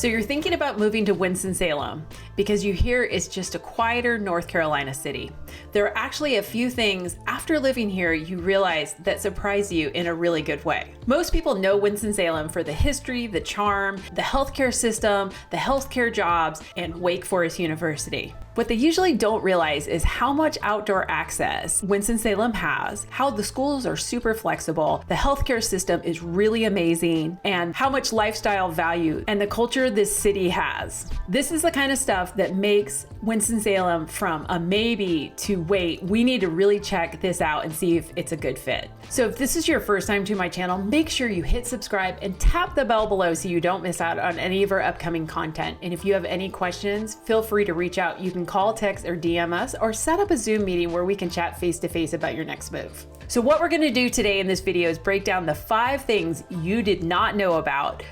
So you're thinking about moving to Winston-Salem because you hear it's just a quieter North Carolina city. There are actually a few things after living here you realize that surprise you in a really good way. Most people know Winston-Salem for the history, the charm, the healthcare system, the healthcare jobs, and Wake Forest University. What they usually don't realize is how much outdoor access Winston-Salem has, how the schools are super flexible, the healthcare system is really amazing, and how much lifestyle value and the culture this city has. This is the kind of stuff that makes Winston-Salem from a maybe to wait, we need to really check this out and see if it's a good fit. So if this is your first time to my channel, make sure you hit subscribe and tap the bell below so you don't miss out on any of our upcoming content. And if you have any questions, feel free to reach out. You can call, text, or DM us, or set up a Zoom meeting where we can chat face-to-face about your next move. So what we're gonna do today in this video is break down the 5 things you did not know about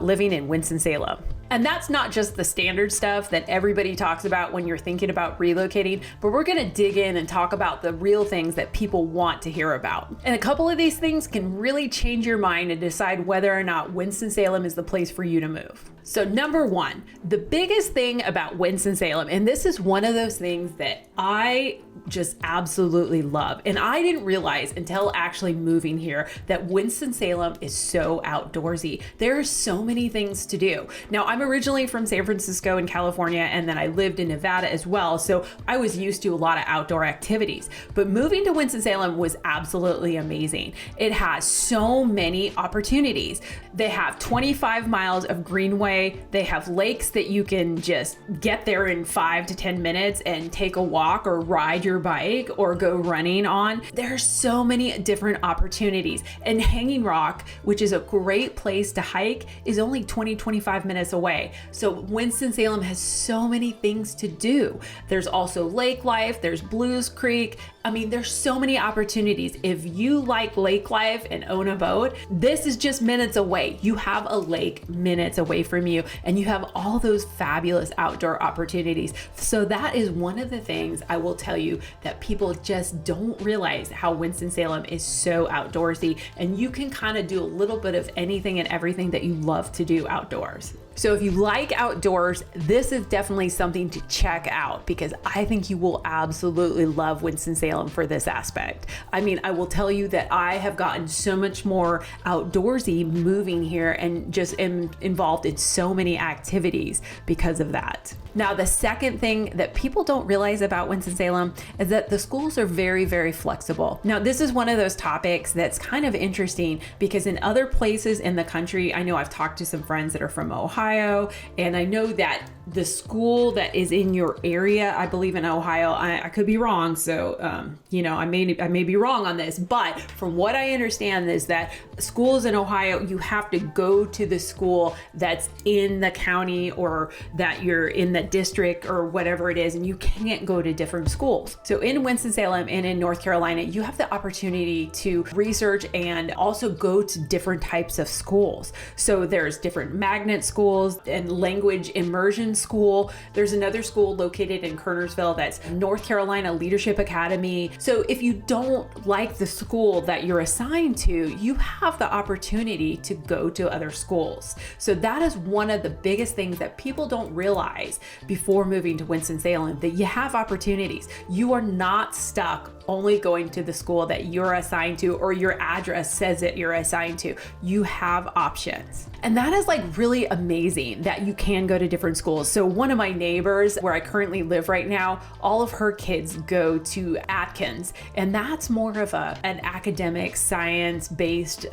living in Winston-Salem. And that's not just the standard stuff that everybody talks about when you're thinking about relocating, but we're gonna dig in and talk about the real things that people want to hear about. And a couple of these things can really change your mind and decide whether or not Winston-Salem is the place for you to move. So number 1, the biggest thing about Winston-Salem, and this is one of those things that I just absolutely love, and I didn't realize until actually moving here that Winston-Salem is so outdoorsy. There are so many things to do. Now, I'm originally from San Francisco in California, and then I lived in Nevada as well, so I was used to a lot of outdoor activities. But moving to Winston-Salem was absolutely amazing. It has so many opportunities. They have 25 miles of greenway. They have lakes that you can just get there in 5 to 10 minutes and take a walk or ride your bike or go running on. There are so many different opportunities. And Hanging Rock, which is a great place to hike, is only 20-25 minutes away. So Winston-Salem has so many things to do. There's also lake life, there's Blues Creek. I mean, there's so many opportunities. If you like lake life and own a boat, this is just minutes away. You have a lake minutes away from you, and you have all those fabulous outdoor opportunities. So that is one of the things I will tell you that people just don't realize, how Winston-Salem is so outdoorsy, and you can kind of do a little bit of anything and everything that you love to do outdoors. So if you like outdoors, this is definitely something to check out, because I think you will absolutely love Winston-Salem for this aspect. I mean, I will tell you that I have gotten so much more outdoorsy moving here and just am involved in so many activities because of that. Now, the second thing that people don't realize about Winston-Salem is that the schools are very, very flexible. Now, this is one of those topics that's kind of interesting, because in other places in the country, I know I've talked to some friends that are from Ohio, and I know that the school that is in your area, I believe in Ohio, I could be wrong, so I may be wrong on this, but from what I understand is that schools in Ohio, you have to go to the school that's in the county, or that you're in the district or whatever it is, and you can't go to different schools. So in Winston-Salem and in North Carolina, you have the opportunity to research and also go to different types of schools. So there's different magnet schools and language immersion school. There's another school located in Kernersville that's North Carolina Leadership Academy. So if you don't like the school that you're assigned to, you have the opportunity to go to other schools. So that is one of the biggest things that people don't realize before moving to Winston-Salem, that you have opportunities. You are not stuck only going to the school that you're assigned to, or your address says that you're assigned to. You have options. And that is like really amazing that you can go to different schools. So one of my neighbors where I currently live right now, all of her kids go to Atkins, and that's more of an academic, science-based,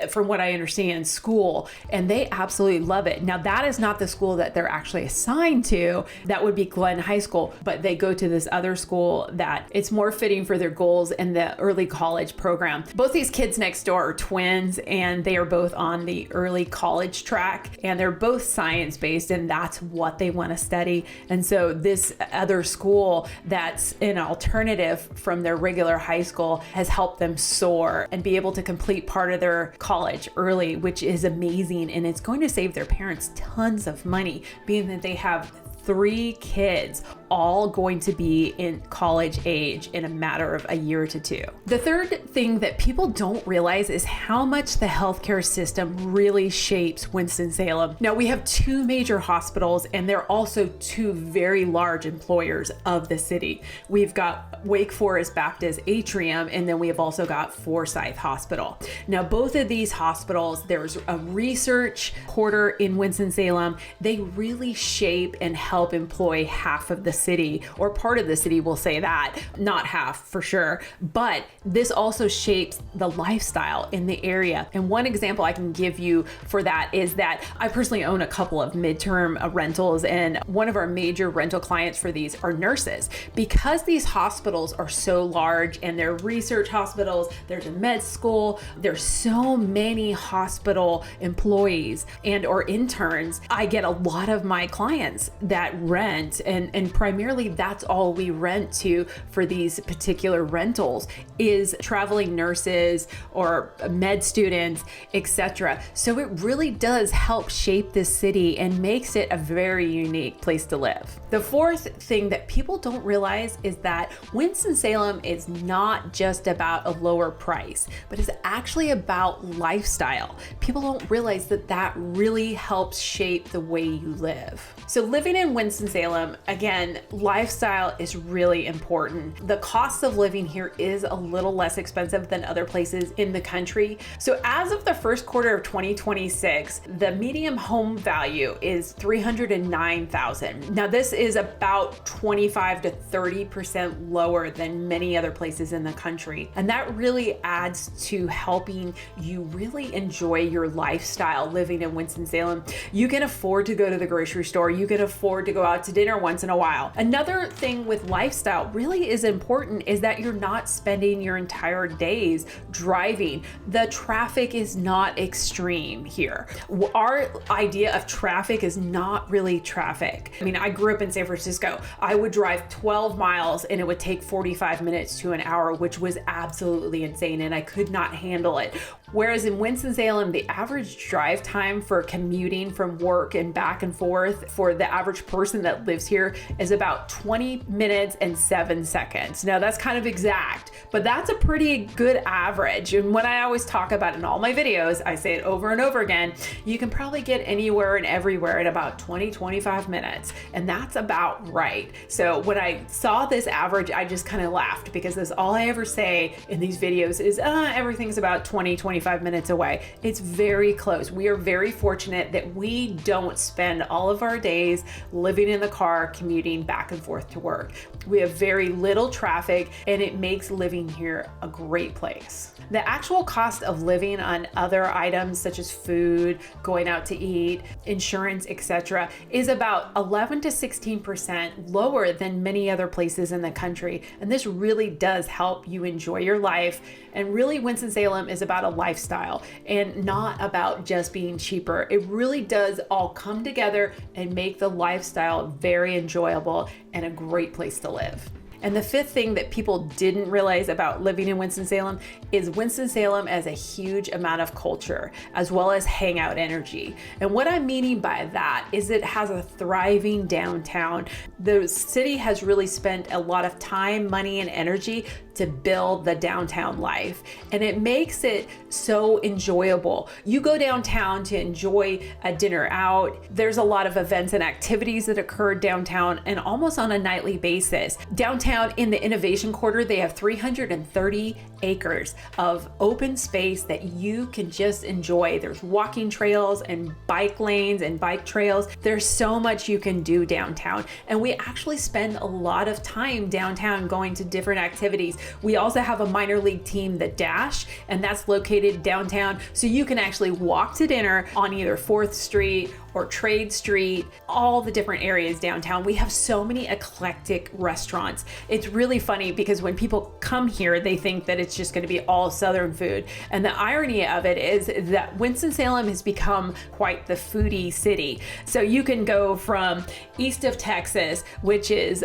from what I understand, school, and they absolutely love it. Now, that is not the school that they're actually assigned to. That would be Glenn High School, but they go to this other school that it's more fitting for their goals in the early college program. Both these kids next door are twins, and they are both on the early college track, and they're both science-based, and that's what they want to study. And so this other school that's an alternative from their regular high school has helped them soar and be able to complete part of their college early, which is amazing. And it's going to save their parents tons of money, being that they have 3 kids, all going to be in college age in a matter of a year to two. The third thing that people don't realize is how much the healthcare system really shapes Winston-Salem. Now, we have two major hospitals, and they're also two very large employers of the city. We've got Wake Forest Baptist Atrium, and then we have also got Forsyth Hospital. Now, both of these hospitals, there's a research quarter in Winston-Salem. They really shape and help employ half of the city, or part of the city, we'll say that, not half for sure, but this also shapes the lifestyle in the area. And one example I can give you for that is that I personally own a couple of midterm rentals, and one of our major rental clients for these are nurses. Because these hospitals are so large and they're research hospitals, there's a med school, there's so many hospital employees and or interns, I get a lot of my clients that rent, and primarily that's all we rent to for these particular rentals is traveling nurses or med students, etc. So it really does help shape this city and makes it a very unique place to live. The fourth thing that people don't realize is that Winston-Salem is not just about a lower price, but it's actually about lifestyle. People don't realize that that really helps shape the way you live. So living in Winston-Salem, again, lifestyle is really important. The cost of living here is a little less expensive than other places in the country. So as of the first quarter of 2026, the median home value is $309,000. Now this is about 25 to 30% lower than many other places in the country. And that really adds to helping you really enjoy your lifestyle living in Winston-Salem. You can afford to go to the grocery store. You can afford to go out to dinner once in a while. Another thing with lifestyle really is important is that you're not spending your entire days driving. The traffic is not extreme here. Our idea of traffic is not really traffic. I mean, I grew up in San Francisco. I would drive 12 miles and it would take 45 minutes to an hour, which was absolutely insane, and I could not handle it. Whereas in Winston-Salem, the average drive time for commuting from work and back and forth for the average person that lives here is about 20 minutes and 7 seconds. Now that's kind of exact, but that's a pretty good average. And when I always talk about it in all my videos, I say it over and over again, you can probably get anywhere and everywhere in about 20-25 minutes. And that's about right. So when I saw this average, I just kind of laughed, because that's all I ever say in these videos is everything's about 20-25 minutes away. It's very close. We are very fortunate that we don't spend all of our days living in the car, commuting back and forth to work. We have very little traffic, and it makes living here a great place. The actual cost of living on other items such as food, going out to eat, insurance, etc., is about 11 to 16% lower than many other places in the country. And this really does help you enjoy your life. And really, Winston-Salem is about a lifestyle and not about just being cheaper. It really does all come together and make the lifestyle very enjoyable and a great place to live. And the fifth thing that people didn't realize about living in Winston-Salem is Winston-Salem has a huge amount of culture as well as hangout energy. And what I'm meaning by that is it has a thriving downtown. The city has really spent a lot of time, money, and energy to build the downtown life, and it makes it so enjoyable. You go downtown to enjoy a dinner out. There's a lot of events and activities that occur downtown and almost on a nightly basis. Downtown in the Innovation Quarter, they have 330 acres of open space that you can just enjoy. There's walking trails and bike lanes and bike trails. There's so much you can do downtown, and we actually spend a lot of time downtown going to different activities. We also have a minor league team, the Dash, and that's located downtown. So you can actually walk to dinner on either 4th Street or Trade Street, all the different areas downtown. We have so many eclectic restaurants. It's really funny because when people come here, they think that it's just gonna be all Southern food. And the irony of it is that Winston-Salem has become quite the foodie city. So you can go from east of Texas, which is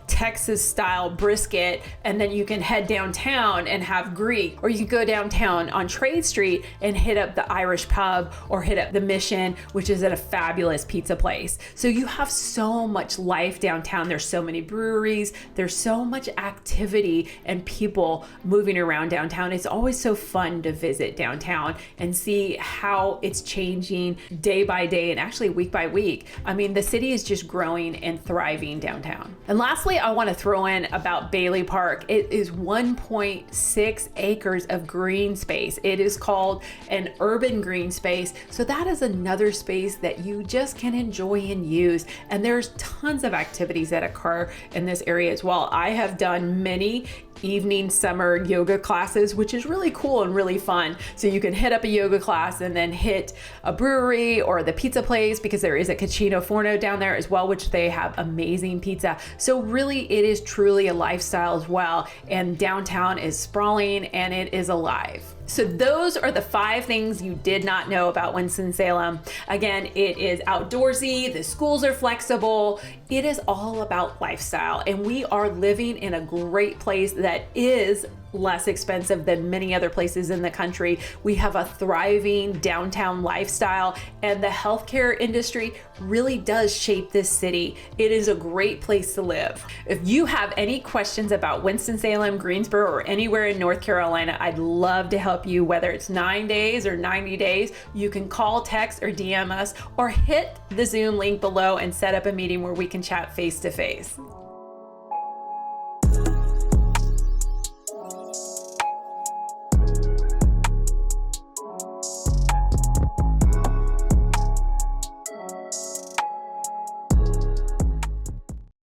Texas style brisket, and then you can head downtown and have Greek, or you can go downtown on Trade Street and hit up the Irish pub or hit up the Mission, which is at a fabulous pizza place. So you have so much life downtown. There's so many breweries, there's so much activity and people moving around downtown. It's always so fun to visit downtown and see how it's changing day by day and actually week by week. I mean, the city is just growing and thriving downtown. And lastly, I want to throw in about Bailey Park. It is 1.6 acres of green space. It is called an urban green space. So that is another space that you just can enjoy and use. And there's tons of activities that occur in this area as well. I have done many evening summer yoga classes, which is really cool and really fun. So you can hit up a yoga class and then hit a brewery or the pizza place, because there is a Cucino Forno down there as well, which they have amazing pizza. So really it is truly a lifestyle as well. And downtown is sprawling and it is alive. So those are the 5 things you did not know about Winston-Salem. Again, it is outdoorsy, the schools are flexible, it is all about lifestyle, and we are living in a great place that is less expensive than many other places in the country. We have a thriving downtown lifestyle, and the healthcare industry really does shape this city. It is a great place to live. If you have any questions about Winston-Salem, Greensboro, or anywhere in North Carolina, I'd love to help you, whether it's 9 days or 90 days. You can call, text, or DM us, or hit the Zoom link below and set up a meeting where we can chat face to face.